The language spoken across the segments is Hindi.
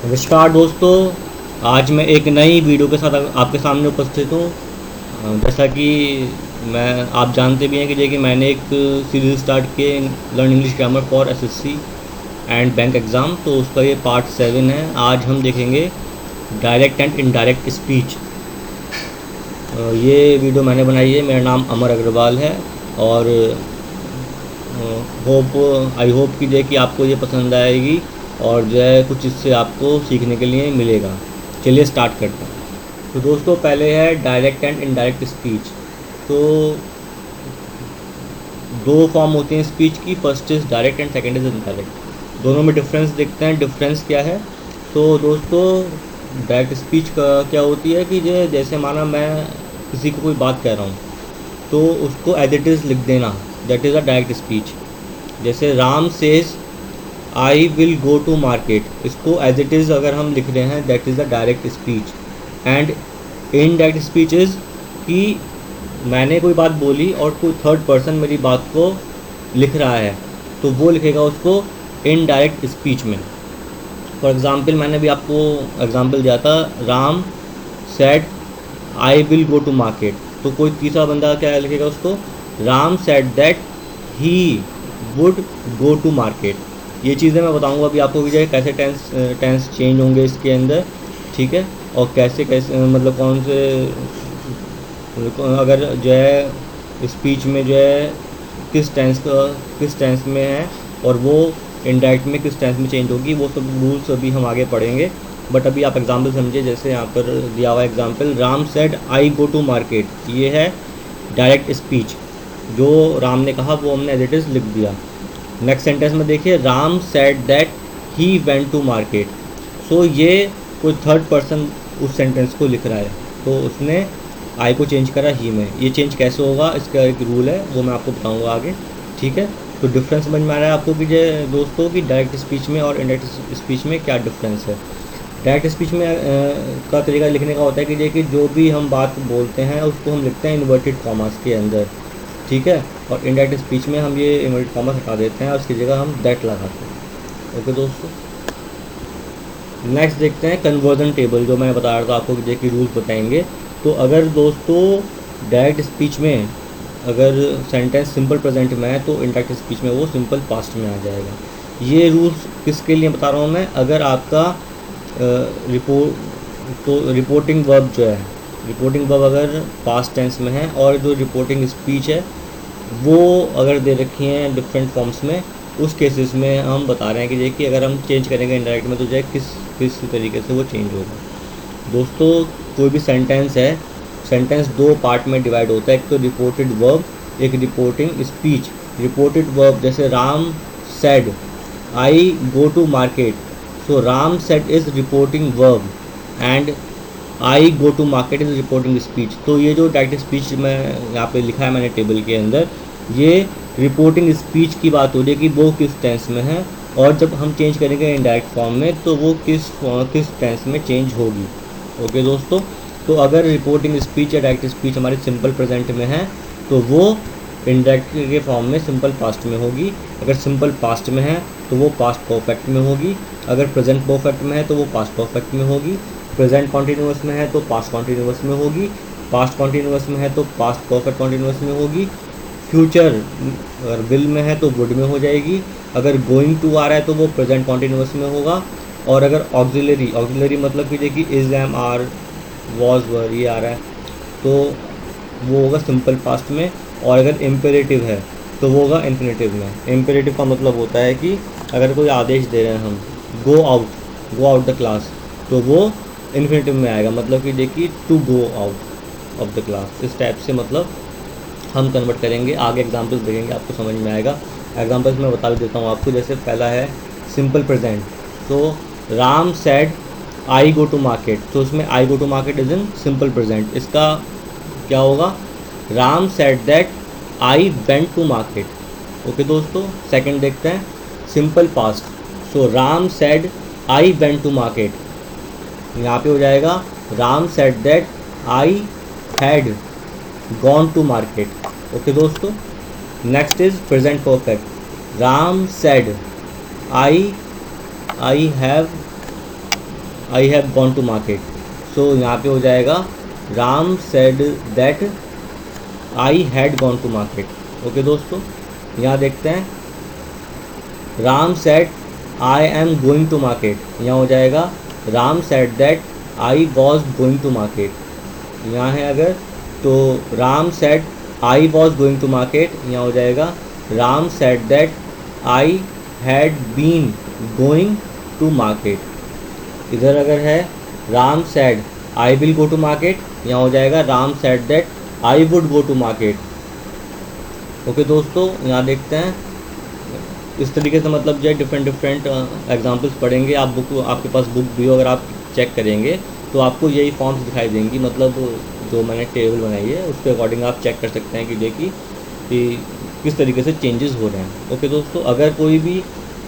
नमस्कार दोस्तों। आज मैं एक नई वीडियो के साथ आपके सामने उपस्थित हूँ। जैसा कि मैं आप जानते भी हैं कि देखिए मैंने एक सीरीज़ स्टार्ट की learn English grammar for SSC and bank exam, तो उसका ये पार्ट 7 है। आज हम देखेंगे डायरेक्ट एंड इनडायरेक्ट स्पीच। ये वीडियो मैंने बनाई है, मेरा नाम अमर अग्रवाल है और आई होप कि जो है कि आपको ये पसंद आएगी और जो है कुछ इससे आपको सीखने के लिए मिलेगा। चलिए स्टार्ट करते हैं। तो दोस्तों पहले है डायरेक्ट एंड इनडायरेक्ट स्पीच। तो दो फॉर्म होती हैं स्पीच की, first is direct and second is indirect. दोनों में डिफरेंस देखते हैं, डिफरेंस क्या है। तो दोस्तों डायरेक्ट स्पीच का क्या होती है कि जैसे माना मैं किसी को कोई बात कह रहा हूँ तो उसको एज इट इज़ लिख देना, that is a direct speech. जैसे Ram says I will go to market, इसको एज इट इज़ अगर हम लिख रहे हैं that is a direct speech. And indirect speech is कि मैंने कोई बात बोली और कोई थर्ड पर्सन मेरी बात को लिख रहा है, तो वो लिखेगा उसको इनडायरेक्ट स्पीच में। फॉर एग्ज़ाम्पल मैंने भी आपको एग्ज़ाम्पल दिया था, Ram said I will go to market, तो कोई तीसरा बंदा क्या लिखेगा उसको, Ram said that he would go to market. ये चीज़ें मैं बताऊंगा अभी आपको कि कैसे टेंस चेंज होंगे इसके अंदर, ठीक है। और कैसे कैसे मतलब कौन से अगर जो है स्पीच में जो है किस टेंस में है और वो इनडायरेक्ट में किस टेंस में चेंज होगी, वो सब रूल्स अभी हम आगे पढ़ेंगे। बट अभी आप एग्जांपल समझिए, जैसे यहाँ पर दिया हुआ example, Ram said I go to market, ये है डायरेक्ट स्पीच। जो राम ने कहा वो हमने एज इट इज़ लिख दिया। नेक्स्ट सेंटेंस में देखिए, Ram said that he went to market. So ये कोई थर्ड पर्सन उस सेंटेंस को लिख रहा है, तो उसने आई को चेंज करा ही में। ये चेंज कैसे होगा, इसका एक रूल है, वो मैं आपको बताऊंगा आगे, ठीक है। तो डिफरेंस समझ में आ रहा है आपको कि दोस्तों कि डायरेक्ट स्पीच में और इनडायरेक्ट स्पीच में क्या डिफरेंस है। डायरेक्ट स्पीच में का तरीका लिखने का होता है कि जो भी हम बात बोलते हैं उसको हम लिखते हैं इन्वर्टेड कॉमास के अंदर, ठीक है। और इनडायरेक्ट स्पीच में हम ये इन्वर्टेड कॉमास हटा देते हैं और उसकी जगह हम दैट लगाते हैं। ओके दोस्तों, नेक्स्ट देखते हैं कन्वर्जन टेबल, जो मैं बता रहा था आपको कि रूल्स बताएंगे। तो अगर दोस्तों डायरेक्ट स्पीच में अगर सेंटेंस सिंपल प्रेजेंट में है तो इनडायरेक्ट स्पीच में वो सिंपल पास्ट में आ जाएगा। ये रूल्स किसके लिए बता रहा हूँ मैं, अगर आपका रिपोर्टिंग वर्ब जो है, रिपोर्टिंग वर्ब अगर पास्ट टेंस में है और जो रिपोर्टिंग स्पीच है वो अगर दे रखी हैं डिफरेंट फॉर्म्स में, उस केसेस में हम बता रहे हैं कि देखिए अगर हम चेंज करेंगे इनडायरेक्ट में तो जो है किस तरीके से वो चेंज होगा। दोस्तों कोई भी सेंटेंस है, सेंटेंस दो पार्ट में डिवाइड होता है, एक तो रिपोर्टेड वर्ब, एक रिपोर्टिंग स्पीच। रिपोर्टेड वर्ब जैसे Ram said I go to market, so Ram said is reporting verb and I go to market is reporting speech. तो ये जो डायरेक्ट स्पीच में यहाँ पे लिखा है मैंने टेबल के अंदर, ये रिपोर्टिंग स्पीच की बात हो रही है कि वो किस टेंस में है, और जब हम चेंज करेंगे इनडायरेक्ट फॉर्म में तो वो किस टेंस में चेंज होगी। ओके दोस्तों, तो अगर रिपोर्टिंग स्पीच या डायरेक्ट स्पीच हमारी सिंपल प्रेजेंट में है तो वो इनडायरेक्ट के फॉर्म में सिंपल पास्ट में होगी। अगर सिंपल पास्ट में है तो वो पास्ट परफेक्ट में होगी। अगर प्रेजेंट परफेक्ट में है तो वो पास्ट परफेक्ट में होगी। प्रेजेंट कॉन्टीन्यूअस में है तो पास्ट कॉन्टीन्यूअस में होगी। पास्ट कॉन्टीन्यूअस में है तो पास्ट परफेक्ट कॉन्टीन्यूअस में होगी। फ्यूचर अगर विल में है तो वुड में हो जाएगी। अगर गोइंग टू आ रहा है तो वो प्रेजेंट कॉन्टीन्यूअस में होगा। और अगर ऑक्सिलरी मतलब कि देखिए is am are was were ये आ रहा है तो वो होगा सिंपल पास्ट में। और अगर इम्पेरेटिव है तो वो होगा इन्फिनेटिव में। इम्पेरेटिव का मतलब होता है कि अगर कोई आदेश दे रहे हैं हम, गो आउट द क्लास, तो वो इन्फिनेटिव में आएगा, मतलब कि देखिए to go out of the class. इस टाइप से मतलब हम कन्वर्ट करेंगे। आगे एग्जांपल्स देखेंगे आपको समझ में आएगा। एग्जांपल्स मैं बता देता हूँ आपको। जैसे पहला है सिंपल प्रेजेंट, तो Ram said I go to market, तो उसमें I go to market is in simple present. इसका क्या होगा, Ram said that I went to market. Okay दोस्तों, सेकंड देखते हैं simple past. So Ram said I went to market, यहाँ पे हो जाएगा Ram said that I had gone to market. Okay दोस्तों, next is present perfect. Ram said I have I have gone to market. So यहाँ पे हो जाएगा Ram said that I had gone to market. Okay दोस्तों, यहाँ देखते हैं Ram said I am going to market, यहाँ हो जाएगा Ram said that I was going to market. यहाँ है अगर तो Ram said I was going to market, यहाँ हो जाएगा Ram said that I had been going to market. इधर अगर है Ram said I will go to market, यहाँ हो जाएगा Ram said that I would go to market. Okay दोस्तों, यहाँ देखते हैं इस तरीके से मतलब जो है डिफरेंट एग्जांपल्स पढ़ेंगे आप। बुक आपके पास बुक भी हो, अगर आप चेक करेंगे तो आपको यही फॉर्म्स दिखाई देंगी। मतलब जो मैंने टेबल बनाई है उसके अकॉर्डिंग आप चेक कर सकते हैं कि देखिए कि किस तरीके से चेंजेस हो रहे हैं। ओके दोस्तों, अगर कोई भी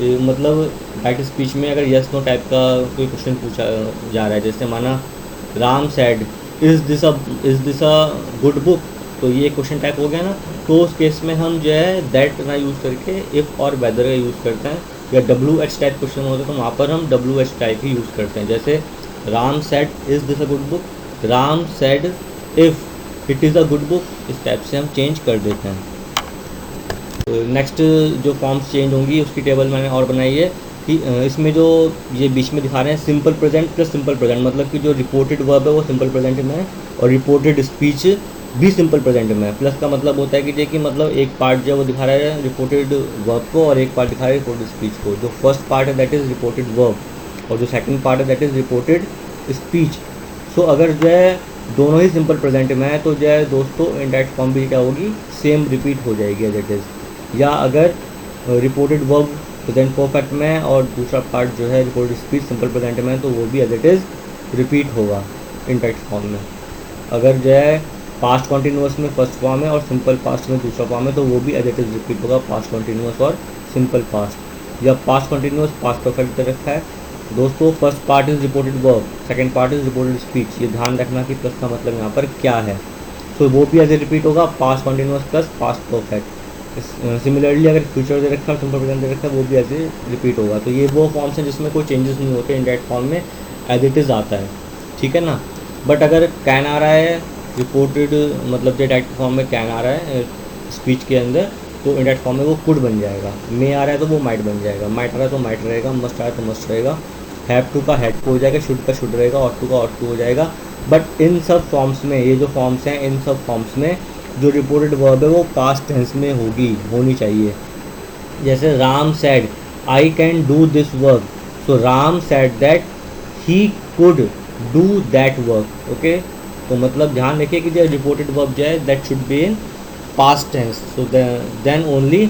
मतलब डायरेक्ट स्पीच में अगर यस नो टाइप का कोई क्वेश्चन पूछा जा रहा है, जैसे माना Ram sad is this a good book, तो ये क्वेश्चन टाइप हो गया ना। तो उस केस में हम जो है दैट ना यूज़ करके इफ़ और वेदर का यूज़ करते हैं, या WH टाइप क्वेश्चन होता है तो वहाँ पर हम WH टाइप ही यूज़ करते हैं। जैसे Ram said is this a good book, Ram said if it is a good book, इस टाइप से हम चेंज कर देते हैं। नेक्स्ट जो फॉर्म्स चेंज होंगी उसकी टेबल मैंने और बनाई है कि इसमें जो ये बीच में दिखा रहे हैं simple present plus simple present, मतलब कि जो रिपोर्टेड वर्ब है वो सिंपल प्रेजेंट में है और रिपोर्टेड स्पीच भी सिंपल प्रेजेंट में है। प्लस का मतलब होता है कि देखिए मतलब एक पार्ट जो है वो दिखा रहा है रिपोर्टेड वर्ब को और एक पार्ट दिखा रहा है रिपोर्टेड स्पीच को। जो फर्स्ट पार्ट है दैट इज़ रिपोर्टेड वर्ब और जो सेकंड पार्ट है दैट इज़ रिपोर्टेड स्पीच। सो अगर जो है दोनों ही सिंपल प्रेजेंट में है तो जो है दोस्तों इनडायरेक्ट फॉर्म भी क्या होगी, सेम रिपीट हो जाएगी एज इट इज़। या अगर रिपोर्टेड वर्ब प्रेजेंट परफेक्ट में है और दूसरा पार्ट जो है रिपोर्टेड स्पीच सिंपल प्रेजेंट में है तो वो भी एज इट इज़ रिपीट होगा इनडायरेक्ट फॉर्म में। अगर जो है पास्ट कॉन्टिन्यूअस में फर्स्ट फॉर्म है और सिंपल पास्ट में दूसरा फॉर्म है तो वो भी एज इट इज़ रिपीट होगा, पास्ट कॉन्टिन्यूअस और सिंपल पास्ट। या पास्ट कॉन्टिन्यूअस पास्ट परफेक्ट दे रखा है दोस्तों, first part is reported verb, second part is reported speech. ये ध्यान रखना कि प्लस का मतलब यहाँ पर क्या है। तो वो भी एज ए रिपीट होगा, past continuous plus past perfect. Similarly अगर फ्यूचर दे रखा है सिंपल प्रेजेंट दे रखा है वो भी एज ए रिपीट होगा। तो ये वो फॉर्म्स हैं जिसमें कोई चेंजेस नहीं होते, इनडायरेक्ट फॉर्म में एज इट इज़ आता है, ठीक है ना। बट अगर कैन आ रहा है रिपोर्टेड मतलब जो डायरेक्ट फॉर्म में कैन आ रहा है स्पीच के अंदर तो इनडायरेक्ट फॉर्म में वो कुड बन जाएगा। मे आ रहा है तो वो माइट बन जाएगा, माइट आ रहा है तो माइट रहेगा, मस्ट आ रहा है तो मस्ट रहेगा, हैव टू का हैड टू हो जाएगा, शुड का शुड रहेगा, ऑट टू का ऑट टू हो जाएगा। बट इन सब फॉर्म्स में, ये जो फॉर्म्स हैं इन सब फॉर्म्स में जो रिपोर्टेड वर्ब है वो पास्ट टेंस में होनी चाहिए। जैसे Ram sad I can do this work, so Ram sad that he could do that work. Okay, तो मतलब ध्यान रखिए कि जो रिपोर्टेड वर्ब जो है that should be in past tense, so then only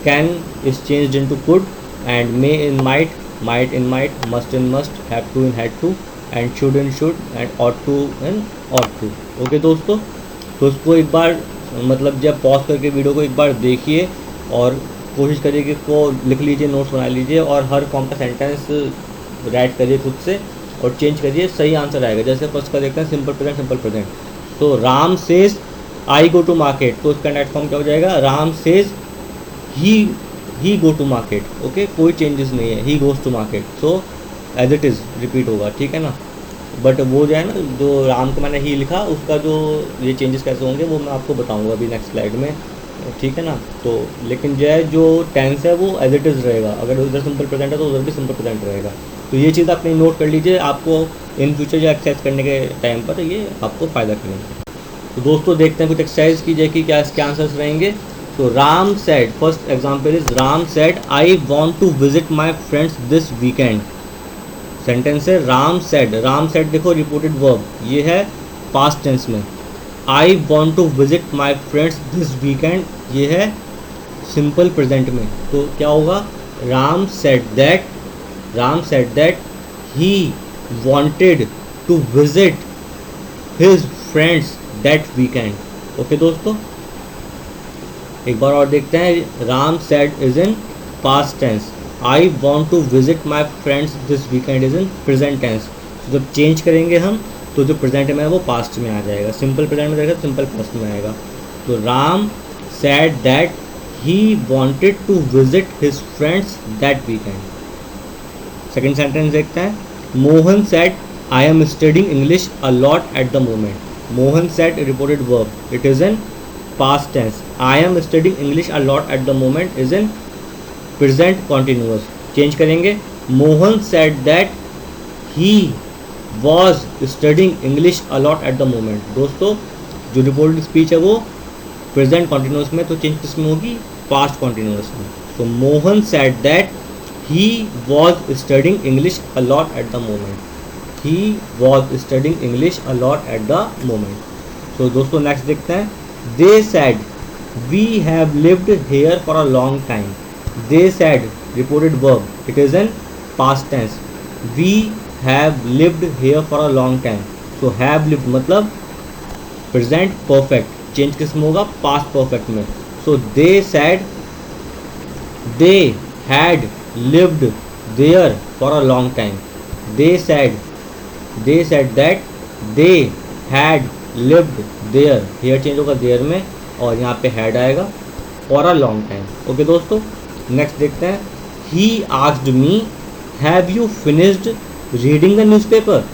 can is changed into could and may in might, might in might, must in must, have to in had to and should in should and ought to in ought to. Okay दोस्तों, तो उसको एक बार मतलब जब पॉज करके वीडियो को एक बार देखिए और कोशिश करिए कि को लिख लीजिए, नोट्स बना लीजिए और हर फॉर्म का सेंटेंस राइट करिए खुद से और चेंज करिए, सही आंसर आएगा। जैसे फर्स्ट का देखते हैं सिंपल प्रेजेंट सिंपल प्रेजेंट, तो Ram says I go to market, तो इसका नेक्स्ट फॉर्म क्या हो जाएगा, Ram says he go to market. Okay, कोई चेंजेस नहीं है, he goes to market, so as it is repeat होगा, ठीक है ना। बट वो जो है ना जो राम को मैंने ही लिखा उसका जो ये चेंजेस कैसे होंगे वो मैं आपको बताऊंगा अभी नेक्स्ट स्लाइड में, ठीक है ना। तो लेकिन जो है जो टेंस है वो एज इट इज़ रहेगा, अगर उधर सिंपल प्रेजेंट है तो उधर भी सिंपल प्रेजेंट रहेगा। तो ये चीज़ अपनी नोट कर लीजिए, आपको इन फ्यूचर जो एक्सरसाइज करने के टाइम पर ये आपको फ़ायदा करेंगे। तो दोस्तों देखते हैं कुछ एक्सरसाइज की जाए कि क्या इसके आंसर्स रहेंगे। तो Ram said, first example is Ram said I want to visit my friends this weekend. Sentence है राम सेड देखो रिपोर्टेड वर्ब ये है पास्ट टेंस में, I want to visit my friends this weekend ये है सिंपल प्रेजेंट में। तो क्या होगा, Ram said that he wanted to visit his friends that weekend. Okay दोस्तों, एक बार और देखते हैं, Ram said is in past tense, I want to visit my friends this weekend is in present tense. तो जब चेंज करेंगे हम तो जो प्रेजेंट में है वो पास्ट में आ जाएगा, सिंपल प्रेजेंट में रहेगा सिंपल पास्ट में आएगा। तो Ram said that he wanted to visit his friends that weekend. Second sentence देखते हैं, Mohan said I am studying English a lot at the moment. Mohan said reported verb, it is in past tense. I am studying English a lot at the moment is in present continuous. Change करेंगे, Mohan said that he was studying English a lot at the moment. दोस्तों जो रिपोर्टेड स्पीच है वो प्रेजेंट कॉन्टिन्यूअस में, तो चेंज किसमें होगी, पास्ट कॉन्टिन्यूअस में। So Mohan said that he was studying English a lot at the moment. He was studying English a lot at the moment. So दोस्तों नेक्स्ट देखते हैं, they said we have lived here for a long time. They said reported verb, it is in past tense. We have lived here for a long time. So have lived मतलब प्रेजेंट परफेक्ट, चेंज किस में होगा, पास्ट परफेक्ट में। So they said they had lived there for a long time. They said that they had lived there, here change होगा देयर में और यहाँ पे हैड आएगा, for a long time. Okay दोस्तों नेक्स्ट देखते हैं, he asked me have you finished reading the newspaper.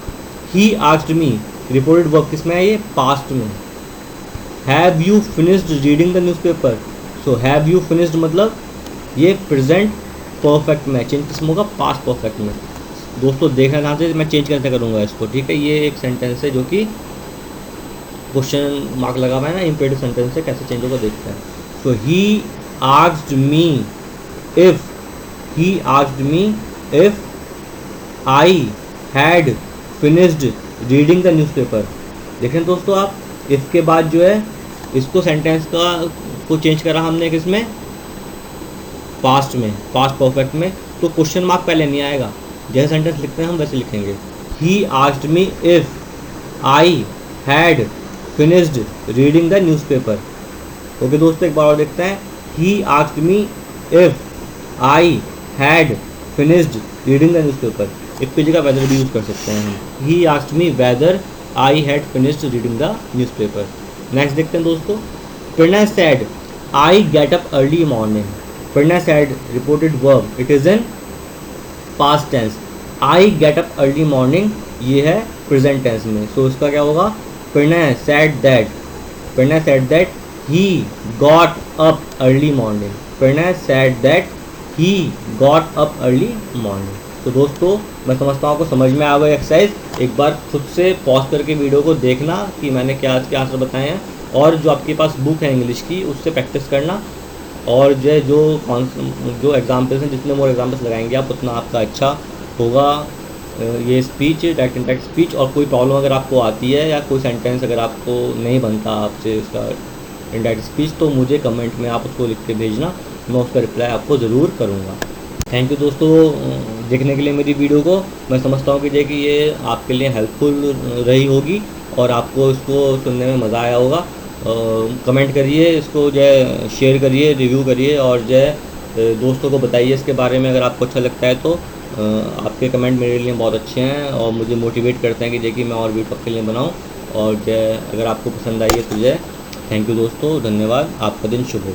He asked me reported verb किस में है, ये पास्ट में। Have you finished reading the newspaper. So have you finished मतलब ये प्रेजेंट परफेक्ट में, चेंज किस में होगा, पास्ट परफेक्ट में। दोस्तों देखना कहाँ से, मैं चेंज कैसे करूँगा इसको, ठीक है। ये एक सेंटेंस है जो कि क्वेश्चन मार्क लगा हुआ है ना, इम्पेरेटिव सेंटेंस है, कैसे चेंज होगा देखते हैं। So he asked me if, he asked me if I had finished reading the newspaper. देखें दोस्तों आप, इफ के बाद जो है इसको सेंटेंस को चेंज करा हमने किसमें, पास्ट में, पास्ट परफेक्ट में। तो क्वेश्चन मार्क पहले नहीं आएगा, जैसे सेंटेंस लिखते हैं हम वैसे लिखेंगे। He asked me if I had finished reading the newspaper. Okay दोस्तों एक बार और देखते हैं, he asked me if I had finished reading the newspaper. If की जगह वेदर भी यूज़ कर सकते हैं हम। He asked me whether I had finished reading the newspaper. Next देखते हैं दोस्तों, Pranay said I get up early morning. Pranay said reported verb, it is in past tense. I get up early morning ये है प्रेजेंट टेंस में। सो इसका क्या होगा, Pranay said that he got up early morning. Pranay said that he got up early morning. तो दोस्तों मैं समझता हूँ आपको समझ में आ गई एक्सरसाइज। एक बार खुद से पॉज करके वीडियो को देखना कि मैंने क्या आज के आंसर बताए हैं, और जो आपके पास बुक है इंग्लिश की उससे प्रैक्टिस करना, और जो एग्जाम्पल्स हैं, जितने मोर एग्जाम्पल्स लगाएंगे आप उतना आपका अच्छा होगा ये स्पीच, डायरेक्ट इनडायरेक्ट स्पीच। और कोई प्रॉब्लम अगर आपको आती है या कोई सेंटेंस अगर आपको नहीं बनता आपसे इसका इनडायरेक्ट स्पीच, तो मुझे कमेंट में आप उसको लिख के भेजना, मैं उसका रिप्लाई आपको ज़रूर करूँगा। थैंक यू दोस्तों देखने के लिए मेरी वीडियो को। मैं समझता हूँ कि ये आपके लिए हेल्पफुल रही होगी और आपको इसको सुनने में मज़ा आया होगा। कमेंट करिए, इसको जो है शेयर करिए, रिव्यू करिए, और जो है दोस्तों को बताइए इसके बारे में अगर आपको अच्छा लगता है तो। आपके कमेंट मेरे लिए बहुत अच्छे हैं और मुझे मोटिवेट करते हैं कि देखिए मैं और वीडियो आपके लिए बनाऊँ, और जो है अगर आपको पसंद आई है तो जो है थैंक यू दोस्तों, धन्यवाद, आपका दिन शुभ हो।